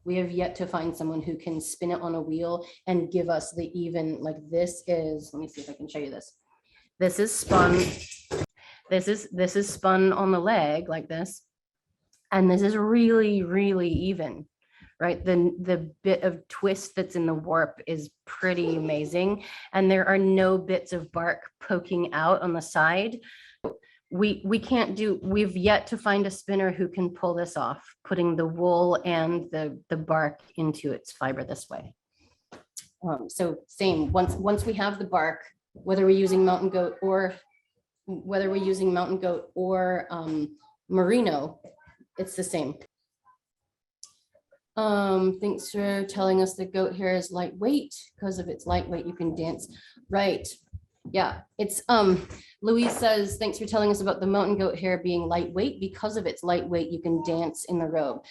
We have yet to find someone who can spin it on a wheel and give us the even, like this is, let me see if I can show you this. This is spun, this is spun on the leg like this. And this is really, really even, right? The bit of twist that's in the warp is pretty amazing. And there are no bits of bark poking out on the side. We can't do, we've yet to find a spinner who can pull this off, putting the wool and the bark into its fiber this way. So same, once we have the bark, whether we're using mountain goat or merino, it's the same. Thanks for telling us that goat hair is lightweight. Because of its lightweight, you can dance. Right. Yeah, it's Louise says, thanks for telling us about the mountain goat hair being lightweight. Because of its lightweight, you can dance in the robe.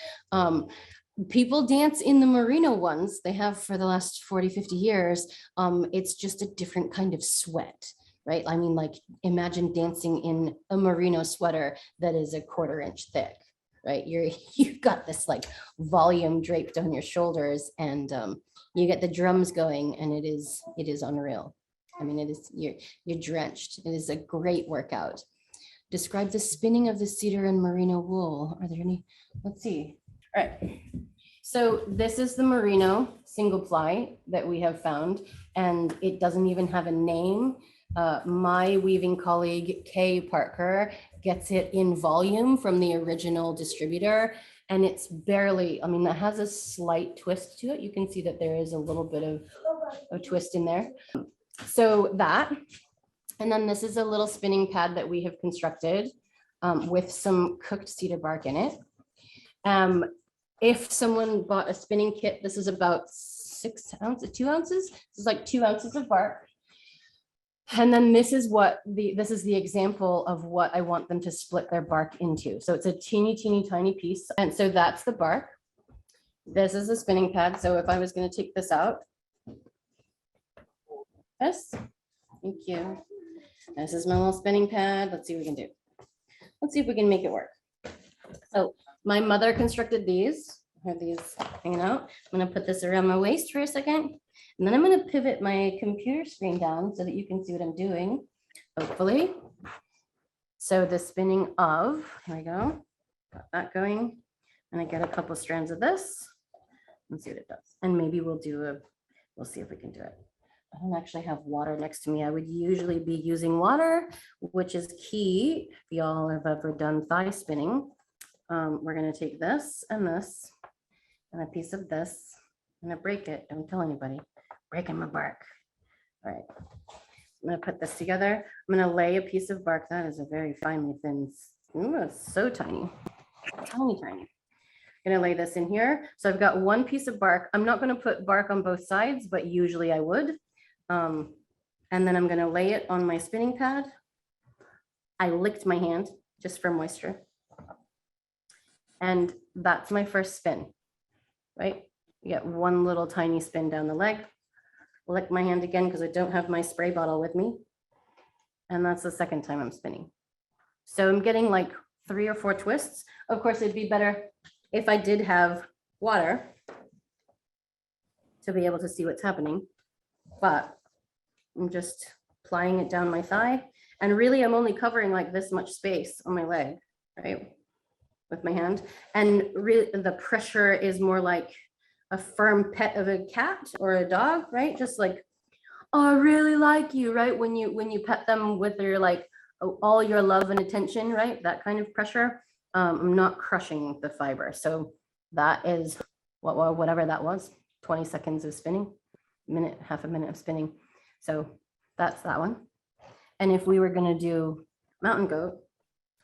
People dance in the merino ones. They have for the last 40, 50 years. It's just a different kind of sweat, right? I mean, like imagine dancing in a merino sweater that is a 1/4 inch thick, right? You've got this like volume draped on your shoulders and you get the drums going and it is unreal. I mean, it is, you're drenched. It is a great workout. Describe the spinning of the cedar and merino wool. Are there any? Let's see. All right. So this is the merino single ply that we have found, and it doesn't even have a name. My weaving colleague, Kay Parker, gets it in volume from the original distributor. And it's barely, I mean, that has a slight twist to it. You can see that there is a little bit of a twist in there. So that, and then this is a little spinning pad that we have constructed with some cooked cedar bark in it. If someone bought a spinning kit, this is about 6 ounces, 2 ounces. This is like 2 ounces of bark. And then this is what this is the example of what I want them to split their bark into. So it's a teeny, teeny, tiny piece. And so that's the bark. This is the spinning pad. So if I was going to take this out, yes, thank you. This is my little spinning pad. Let's see what we can do. Let's see if we can make it work. So my mother constructed these. I have these hanging out. I'm going to put this around my waist for a second. And then I'm going to pivot my computer screen down so that you can see what I'm doing, hopefully. So the spinning of, here we go, got that going. And I get a couple strands of this and see what it does. And maybe we'll see if we can do it. I don't actually have water next to me. I would usually be using water, which is key if y'all have ever done thigh spinning. We're going to take this and a piece of this. I'm going to break it. Don't tell anybody. Breaking my bark. All right. I'm going to put this together. I'm going to lay a piece of bark. That is a very finely thin. Ooh, it's so tiny. Tiny, tiny. I'm going to lay this in here. So I've got one piece of bark. I'm not going to put bark on both sides, but usually I would. And then I'm going to lay it on my spinning pad. I licked my hand just for moisture. And that's my first spin, right? You get one little tiny spin down the leg. Lick my hand again because I don't have my spray bottle with me. And that's the second time I'm spinning. So I'm getting like 3 or 4 twists. Of course, it'd be better if I did have water to be able to see what's happening. But I'm just applying it down my thigh. And really, I'm only covering like this much space on my leg, right? With my hand. And really, the pressure is more like a firm pet of a cat or a dog, right? Just like, oh, I really like you, right? When you pet them with your like all your love and attention, right? That kind of pressure. I'm not crushing the fiber. So that is whatever that was, 20 seconds of spinning, minute, half a minute of spinning. So that's that one. And if we were going to do mountain goat,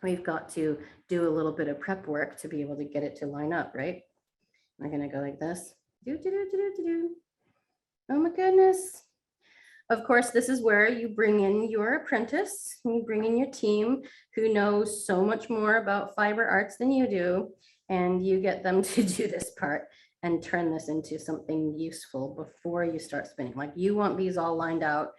we've got to do a little bit of prep work to be able to get it to line up, right? We're going to go like this. Oh my goodness. Of course, this is where you bring in your apprentice, you bring in your team who knows so much more about fiber arts than you do, and you get them to do this part and turn this into something useful before you start spinning. Like you want these all lined out,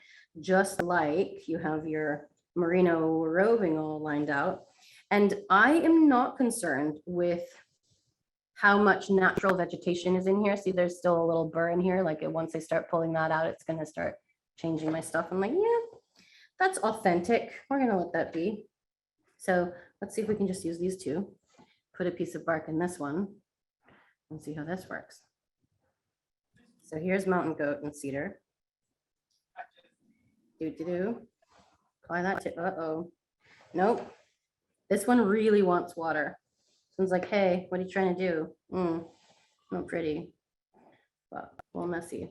just like you have your Merino roving all lined out. And I am not concerned with how much natural vegetation is in here. See, there's still a little burr in here. Like once I start pulling that out, it's going to start changing my stuff. I'm like, yeah, that's authentic. We're going to let that be. So let's see if we can just use these two. Put a piece of bark in this one and see how this works. So here's mountain goat and cedar. Apply that to, uh-oh. Nope. This one really wants water. Someone's like, hey, what are you trying to do? Not pretty, but a little messy.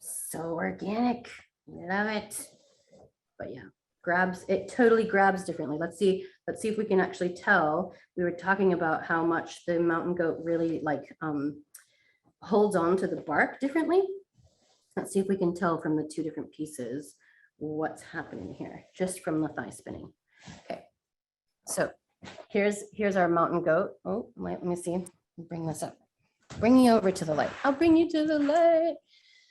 So organic, love it. But yeah, it totally grabs differently. Let's see if we can actually tell. We were talking about how much the mountain goat really like holds on to the bark differently. Let's see if we can tell from the 2 different pieces what's happening here, just from the thigh spinning. Okay, so here's our mountain goat. Oh, let me see. Bring this up. Bring you over to the light. I'll bring you to the light.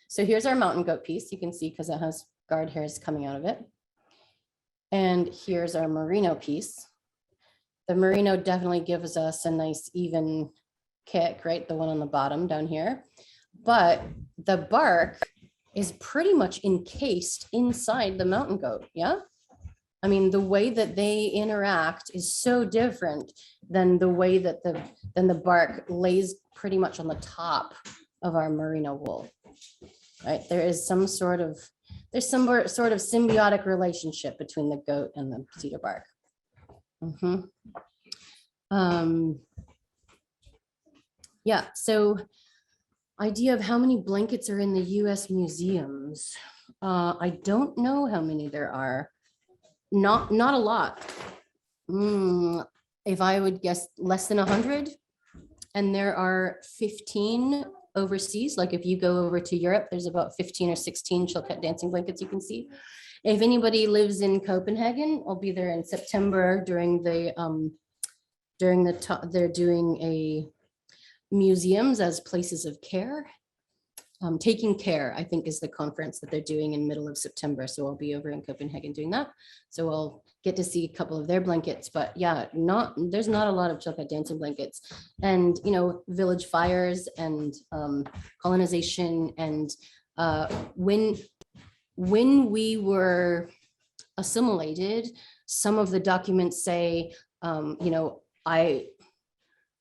So here's our mountain goat piece. You can see because it has guard hairs coming out of it. And here's our merino piece. The merino definitely gives us a nice even kick, right? The one on the bottom down here. But the bark is pretty much encased inside the mountain goat. Yeah. I mean, the way that they interact is so different than the way that the bark lays pretty much on the top of our merino wool, right? There is some sort of, there's some sort of symbiotic relationship between the goat and the cedar bark. Yeah, so idea of how many blankets are in the US museums. I don't know how many there are. Not a lot. If I would guess, less than 100. And there are 15 overseas. Like if you go over to Europe, there's about 15 or 16 Chilkat dancing blankets you can see. If anybody lives in Copenhagen, I'll be there in September during the they're doing a museums as places of care. Taking Care, I think, is the conference that they're doing in middle of September. So I'll be over in Copenhagen doing that. So I'll get to see a couple of their blankets, but yeah, there's not a lot of Chilkat dancing blankets. And, you know, village fires and colonization. And when we were assimilated, some of the documents say, you know,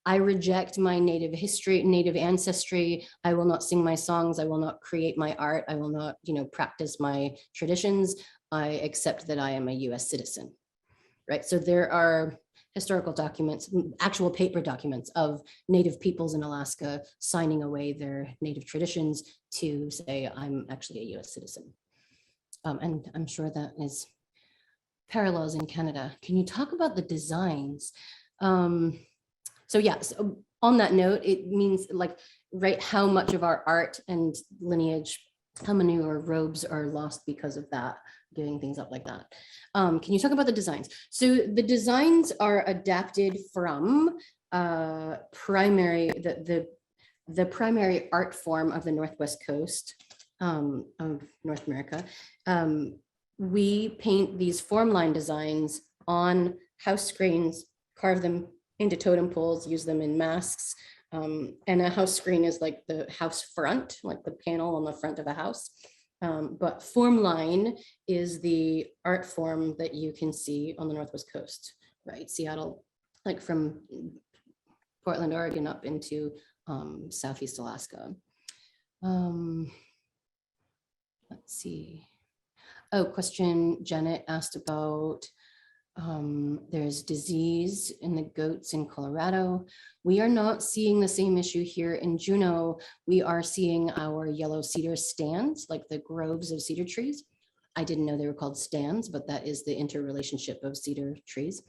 I reject my native history, native ancestry. I will not sing my songs. I will not create my art. I will not, you know, practice my traditions. I accept that I am a US citizen, right? So there are historical documents, actual paper documents of native peoples in Alaska signing away their native traditions to say, I'm actually a US citizen. And I'm sure that is parallels in Canada. Can you talk about the designs? So yes, on that note, it means like, right, how much of our art and lineage, how many of our robes are lost because of that, giving things up like that. Can you talk about the designs? So the designs are adapted from the primary art form of the Northwest coast of North America. We paint these form line designs on house screens, carve them into totem poles, use them in masks. And a house screen is like the house front, like the panel on the front of a house. But form line is the art form that you can see on the Northwest coast, right? Seattle, like from Portland, Oregon up into Southeast Alaska. Let's see. Oh, question Janet asked about, there's disease in the goats in Colorado. We are not seeing the same issue here in Juneau. We are seeing our yellow cedar stands, like the groves of cedar trees. I didn't know they were called stands, but that is the interrelationship of cedar trees.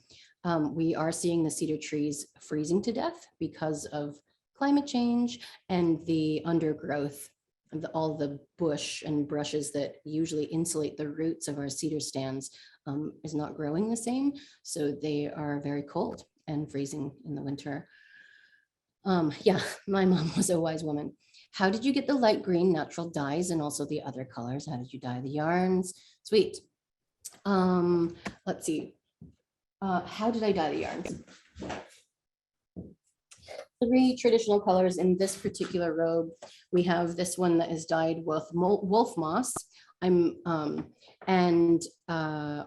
We are seeing the cedar trees freezing to death because of climate change and the undergrowth, all the bush and brushes that usually insulate the roots of our cedar stands is not growing the same. So they are very cold and freezing in the winter. Yeah, my mom was a wise woman. How did you get the light green natural dyes and also the other colors? How did you dye the yarns? Sweet. Let's see. How did I dye the yarns? 3 traditional colors in this particular robe. We have this one that is dyed with wolf moss.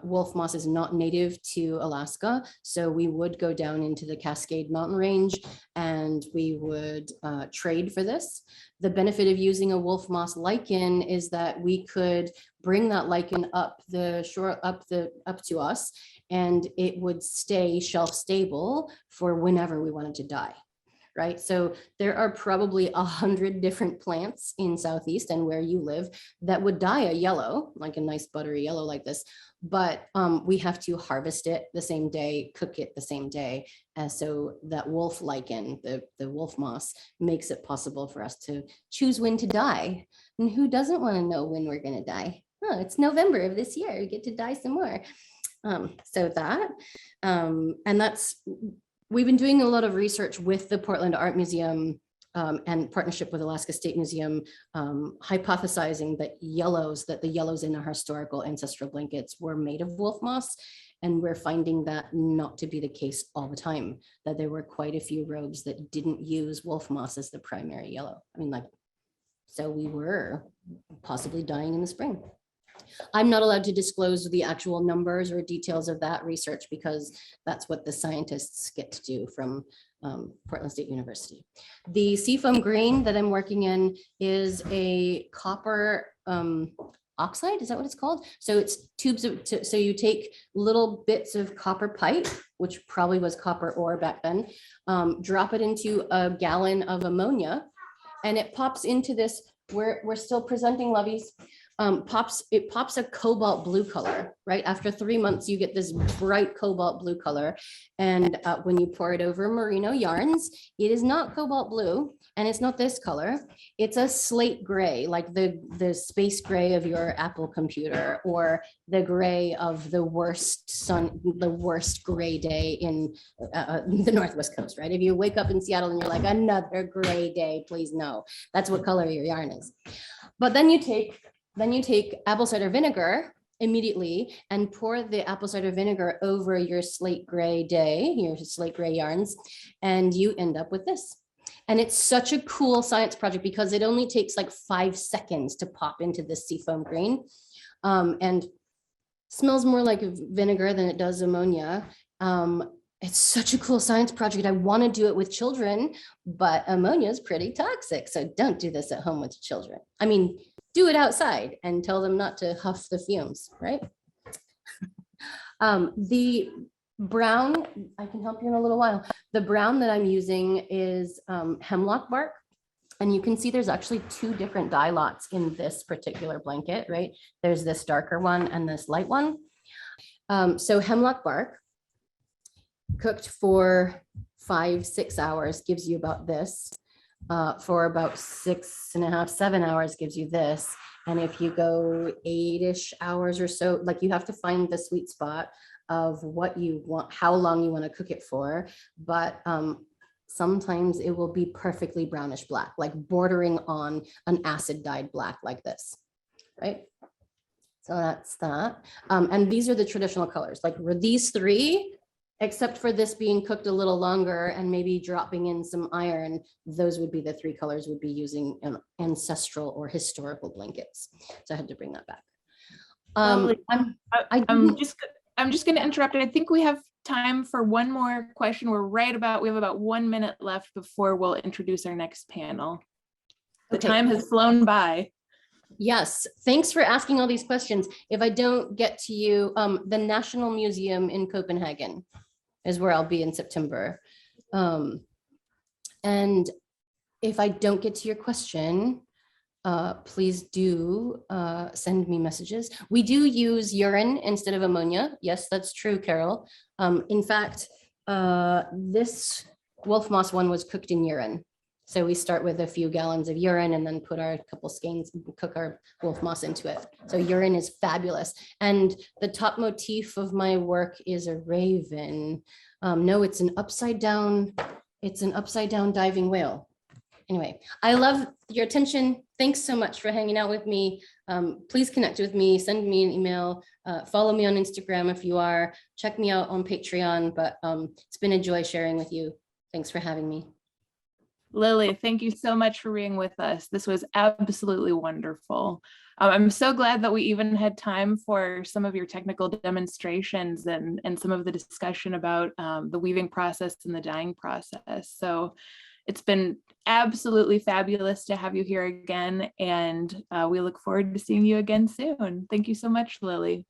Wolf moss is not native to Alaska, so we would go down into the Cascade Mountain Range and we would trade for this. The benefit of using a wolf moss lichen is that we could bring that lichen up the shore, up to us, and it would stay shelf stable for whenever we wanted to dye. Right, so there are probably 100 different plants in Southeast and where you live that would dye a yellow, like a nice buttery yellow like this, but we have to harvest it the same day, cook it the same day. And so that wolf lichen, the wolf moss, makes it possible for us to choose when to dye. And who doesn't want to know when we're going to dye? Oh, it's November of this year, we get to dye some more. So that, and that's, we've been doing a lot of research with the Portland Art Museum and partnership with Alaska State Museum, hypothesizing that the yellows in our historical ancestral blankets were made of wolf moss. And we're finding that not to be the case all the time, that there were quite a few robes that didn't use wolf moss as the primary yellow. I mean, like, so we were possibly dying in the spring. I'm not allowed to disclose the actual numbers or details of that research because that's what the scientists get to do from Portland State University. The seafoam green that I'm working in is a copper oxide, is that what it's called? So it's tubes of, so you take little bits of copper pipe, which probably was copper ore back then, drop it into a gallon of ammonia, and it pops into this, we're still presenting, lovies, it pops a cobalt blue color, right? After 3 months, you get this bright cobalt blue color. And when you pour it over merino yarns, it is not cobalt blue, and it's not this color. It's a slate gray, like the space gray of your Apple computer, or the gray of the worst gray day in the Northwest Coast, right? If you wake up in Seattle and you're like, another gray day, please no. That's what color your yarn is. But then you take apple cider vinegar immediately and pour the apple cider vinegar over your slate gray day, your slate gray yarns, and you end up with this. And it's such a cool science project because it only takes like 5 seconds to pop into this seafoam green, and smells more like vinegar than it does ammonia. It's such a cool science project. I want to do it with children, but ammonia is pretty toxic. So don't do this at home with children. I mean, do it outside and tell them not to huff the fumes, right? The brown, I can help you in a little while. The brown that I'm using is hemlock bark. And you can see there's actually 2 different dye lots in this particular blanket, right? There's this darker one and this light one. So hemlock bark cooked for 5-6 hours gives you about this. For about 6.5, 7 hours gives you this. And if you go 8-ish hours or so, like you have to find the sweet spot of what you want, how long you want to cook it for. But sometimes it will be perfectly brownish black, like bordering on an acid dyed black like this, right? So that's that. And these are the traditional colors, like were these 3, except for this being cooked a little longer and maybe dropping in some iron, those would be the 3 colors we'd be using in ancestral or historical blankets. So I had to bring that back. I'm just going to interrupt. I think we have time for one more question. We have about 1 minute left before we'll introduce our next panel. The time has flown by. Yes, thanks for asking all these questions. If I don't get to you, the National Museum in Copenhagen is where I'll be in September. And if I don't get to your question, please do send me messages. We do use urine instead of ammonia. Yes, that's true, Carol. In fact, this wolf moss one was cooked in urine. So we start with a few gallons of urine and then put our couple skeins, cook our wolf moss into it. So urine is fabulous. And the top motif of my work is a raven. No, it's an upside down diving whale. Anyway, I love your attention. Thanks so much for hanging out with me. Please connect with me, send me an email, follow me on Instagram if you are, check me out on Patreon, but it's been a joy sharing with you. Thanks for having me. Lily, thank you so much for being with us. This was absolutely wonderful. I'm so glad that we even had time for some of your technical demonstrations and some of the discussion about the weaving process and the dyeing process. So it's been absolutely fabulous to have you here again, and we look forward to seeing you again soon. Thank you so much, Lily.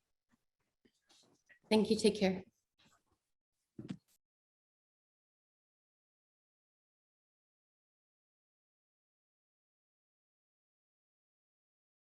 Thank you. Take care.